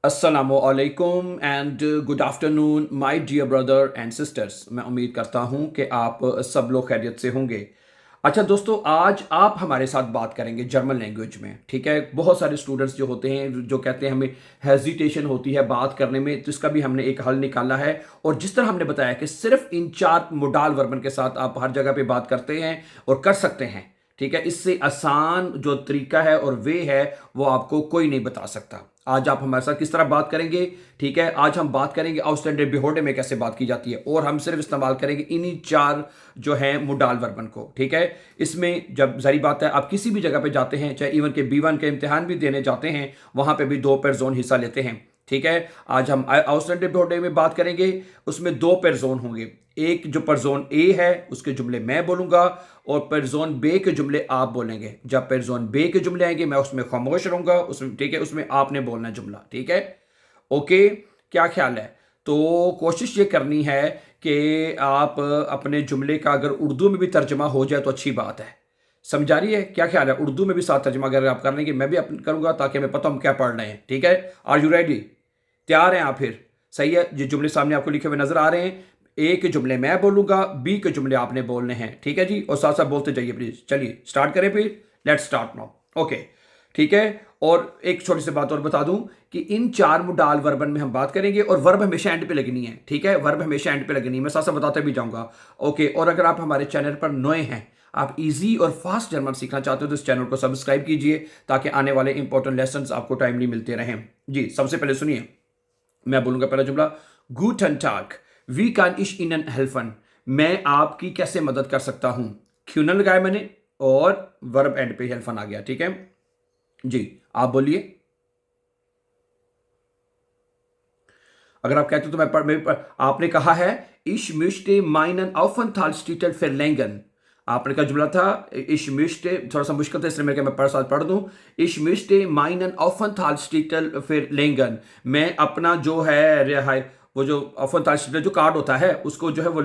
अस्सलामुअलैकुम and good afternoon my dear brother and sisters. मैं उम्मीद करता हूं कि आप सब लोग खैरियत से होंगे। अच्छा दोस्तों, आज आप हमारे साथ बात करेंगे जर्मन लैंग्वेज में। ठीक है, बहुत सारे स्टूडेंट्स जो होते हैं जो कहते हैं हमें हेजिटेशन होती है बात करने में, तो इसका भी हमने एक हल निकाला है। और जिस तरह हमने बताया कि सिर्फ इन 4 मोडाल वर्बन के साथ आप हर जगह पे बात करते हैं और कर सकते हैं। ठीक है, इससे आसान जो तरीका है और वे है वो आपको कोई नहीं बता सकता। आज आप हमारे साथ किस तरह बात करेंगे? ठीक है, आज हम बात करेंगे आउटस्टैंडर्ड बिहोर्डे में कैसे बात की जाती है, और हम सिर्फ इस्तेमाल करेंगे इन्हीं 4 जो हैं मुडाल वर्बन को। ठीक है, इसमें जब जारी बात है आप किसी भी जगह पे जाते हैं, चाहे इवन के B1 के इम्तिहान भी देने जाते हैं, वहां पे भी 2 पेयर जोन हिस्सा लेते हैं। ठीक है, आज हम आउटस्टैंडर्ड बिहोर्डे में बात करेंगे, उसमें 2 पेयर जोन होंगे। एक जो परजोन ए है उसके जुमले मैं बोलूंगा और परजोन बे के जुमले आप बोलेंगे। जब परजोन बे के जुमले आएंगे मैं उसमें खामोश रहूंगा, उसमें ठीक है, उसमें आपने बोलना जुमला। ठीक है, ओके, क्या ख्याल है? तो कोशिश ये करनी है कि आप अपने जुमले का अगर उर्दू में भी तर्जमा हो जाए तो अच्छी बात है। समझा रही है? क्या ख्याल है? उर्दू में भी साथ तर्जमा अगर आप कर लेंगे, मैं भी करूंगा ताकि मैं पता हम क्या पढ़ रहे हैं। ठीक है, आर यू रेडी? तैयार हैं आप? फिर सही है, ये जुमले सामने आपको लिखे हुए नजर आ रहे हैं। ए के जुमले मैं बोलूंगा, बी के जुमले आपने बोलने हैं। ठीक है जी, और साथ साथ बोलते जाइए प्लीज। चलिए स्टार्ट करें फिर। Let's start now. ओके, ठीक है। और एक छोटी सी बात और बता दूं कि इन 4 मुडाल वर्बन में हम बात करेंगे और वर्ब हमेशा एंड पे लगनी है। ठीक है, वर्ब हमेशा एंड पे लगनी है, मैं साथ साथ बताते भी जाऊंगा। ओके, और अगर आप हमारे चैनल पर नए हैं, आप इजी और फास्ट जर्मन सीखना चाहते हो तो इस चैनल को सब्सक्राइब कीजिए ताकि आने वाले इंपॉर्टेंट लेसन आपको टाइमली मिलते रहें। जी, सबसे पहले सुनिए, मैं बोलूंगा पहला जुमला, गूटन टाग, वी कान इश इनन हेल्फन, मैं आपकी कैसे मदद कर सकता हूं। क्यूनन लगाया मैंने और वर्ब एंड पे हेल्फन आ गया। ठीक है जी, आप बोलिए। अगर आप कहते हो तो आपने कहा है इश मिश्ते माइनन aufenthaltstitel verlängern। आपने का जुमला था इश मिश्ते, थोड़ा सा मुश्किल था इसलिए मैं पढ़ दूं। इश मिश्ते माइनन aufenthaltstitel verlängern, मैं अपना जो है रिहाई, वो जो aufenthaltstitel जो कार्ड होता है उसको जो है वो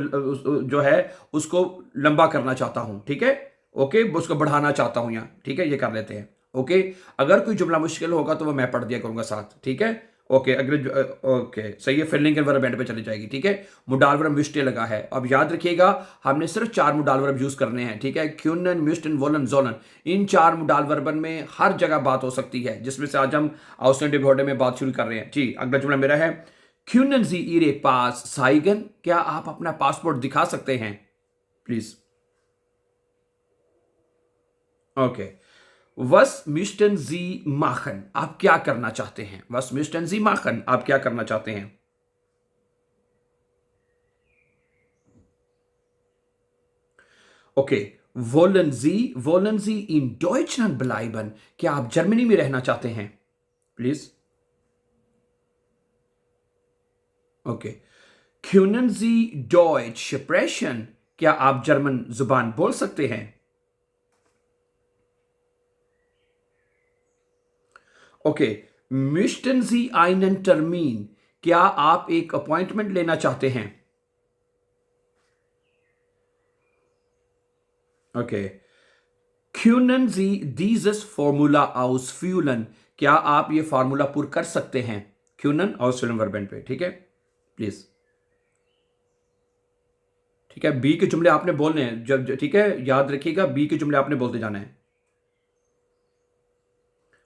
जो है उसको लंबा करना चाहता हूं। ठीक है, ओके, उसको बढ़ाना चाहता हूं यहाँ। ठीक है, ये कर लेते हैं। ओके, अगर कोई जुमला मुश्किल होगा तो वो मैं पढ़ दिया करूंगा साथ। ठीक है, ओके, अगर ओके सही है, फिलिंग के वर्ब एंड पे चली जाएगी। ठीक है, मुडाल वर्ब मिस्टे लगा है। अब याद रखिएगा हमने सिर्फ 4 मुडाल वर्ब यूज करने हैं। ठीक है, क्यूनन मिस्टन वोलन जोलन, इन 4 मुडाल वर्बन में हर जगह बात हो सकती है, जिसमें से आज हम आउटस्टैंडिंग बिहोर्डे में बात शुरू कर रहे हैं। जी, अगला जुमला मेरा है क्यूनन जी इरे पास साइगन, क्या आप अपना पासपोर्ट दिखा सकते हैं प्लीज। ओके, वस मिस्टन जी माखन, आप क्या करना चाहते हैं। वस मिस्टन जी माखन, आप क्या करना चाहते हैं। ओके, वोलन जी इन डॉइचलैंड ब्लाइबन, क्या आप जर्मनी में रहना चाहते हैं प्लीज। ओके, क्यूनन जी डॉइच स्प्रेशन, क्या आप जर्मन जुबान बोल सकते हैं। ओके, मिस्टन जी आइनन टर्मीन, क्या आप एक अपॉइंटमेंट लेना चाहते हैं। ओके, क्यूनन जी दीजस फॉर्मूला ausfüllen, क्या आप ये फार्मूला पूरा कर सकते हैं। क्यूनन ausfüllen वर्बेंट पे। ठीक है, प्लीज। ठीक है, बी के जुमले आपने बोलने हैं ठीक है, याद रखिएगा बी के जुमले आपने बोलते जाना है।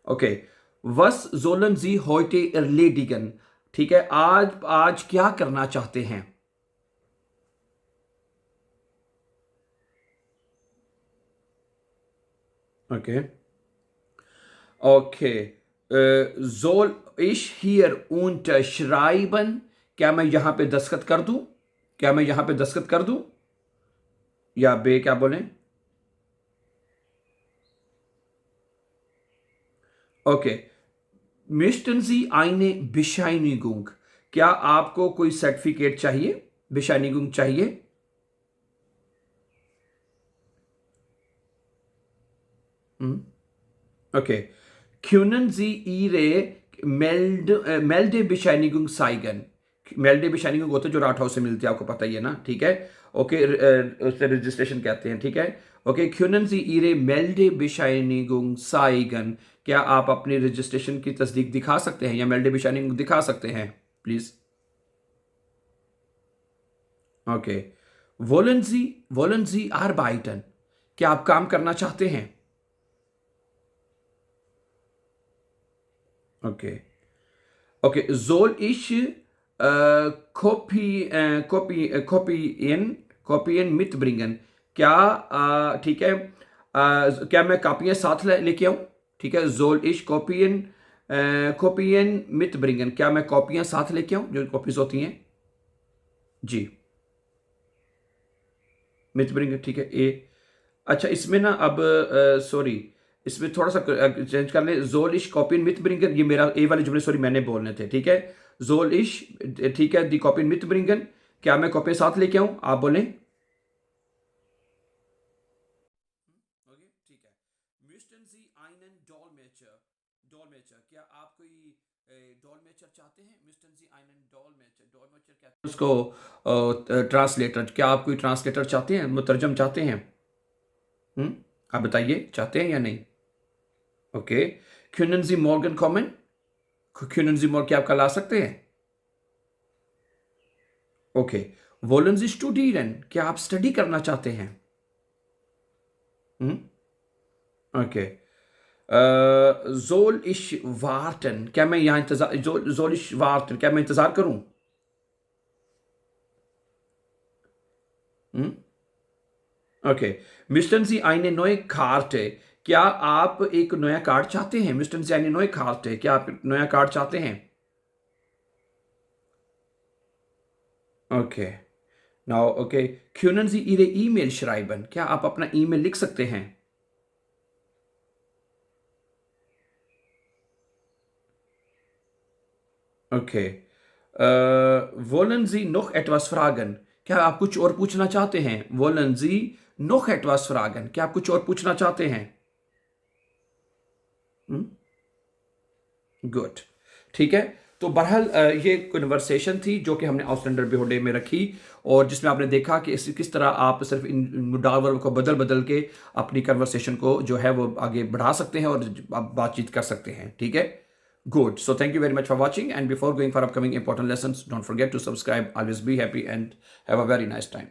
ओके, वस जोलन जी होइटे erledigen, ठीक है, आज क्या करना चाहते हैं। ओके, ओके, सोल इश हियर unterschreiben, क्या मैं यहां पे दस्तखत कर दूं। क्या मैं यहां पे दस्तखत कर दूं या बे क्या बोलें। ओके, मिस्टन जी आइने बिशाइनिगुंग, क्या आपको कोई सर्टिफिकेट चाहिए, बिशाइनिगुंग चाहिए। ओके, क्यूनन जी ईरे मेल्डे बिशाइनिगुंग साइगन, मेल्डे बिशाइनिंग होते जो राठ हाउस से मिलती है, आपको पता ही है ना। ठीक है, ओके, उससे रजिस्ट्रेशन कहते हैं। ठीक है, okay, können Sie Ihre Meldebescheinigung zeigen? क्या आप अपनी रजिस्ट्रेशन की तस्दीक दिखा सकते हैं या Meldebescheinigung दिखा सकते हैं please? Okay, wollen Sie arbeiten? क्या आप काम करना चाहते हैं? Okay, okay, soll ich Kopien mitbringen? क्या ठीक है, क्या मैं कापियां साथ लेके आऊं? ठीक है, soll ich Kopien mitbringen? क्या मैं कॉपियां साथ लेके आऊं, जो कॉपीज होती हैं? जी, mitbringen, ठीक है, ए। अच्छा, इसमें ना अब सॉरी, इसमें थोड़ा सा चेंज कर ले। जोलिश कॉपिन मिथ ब्रिंगन, ये मेरा ए वाले जुमले सॉरी मैंने बोलने थे, ठीक है। जोलिश, ठीक है, दी कॉपिन मिथ ब्रिंगन, क्या मैं कॉपी साथ लेके आऊं? आप बोलें। ओके, ठीक है। Möchten Sie einen Dolmetscher? डॉलमेचर, क्या आप कोई डॉलमेचर चाहते हैं? Möchten Sie einen Dolmetscher? डॉलमेचर क्या उसको ट्रांसलेटर, क्या आप कोई ट्रांसलेटर चाहते हैं, मुतरजम चाहते हैं? आप बताइए, चाहते हैं या नहीं? Okay, können Sie morgen kommen? können Sie morgen, क्या आप कल आ सकते हैं? Okay, wollen Sie studieren? क्या आप स्टडी करना चाहते हैं? Okay, soll ich warten? क्या मैं यहाँ इंतजार, soll ich warten? क्या मैं इंतजार करूं? Okay, möchten Sie eine neue Karte? क्या आप एक नया कार्ड चाहते हैं? Möchten Sie eine neue Karte? क्या आप नया कार्ड चाहते हैं? Okay, now okay, können Sie Ihre E-Mail schreiben? क्या आप अपना ईमेल लिख सकते हैं? Okay, wollen Sie noch etwas fragen? क्या आप कुछ और पूछना चाहते हैं? wollen Sie noch etwas fragen? क्या आप कुछ और पूछना चाहते हैं? गुड, ठीक है। तो बहरहाल ये कन्वर्सेशन थी जो कि हमने आउटस्टैंडर बिहोडे में रखी, और जिसमें आपने देखा कि किस तरह आप सिर्फ इन मुडाल वर्ब को बदल बदल के अपनी कन्वर्सेशन को जो है वो आगे बढ़ा सकते हैं और आप बातचीत कर सकते हैं, ठीक है। Good, so thank you very much for watching, and before going for upcoming important lessons, don't forget to subscribe. Always be happy and have a very nice time.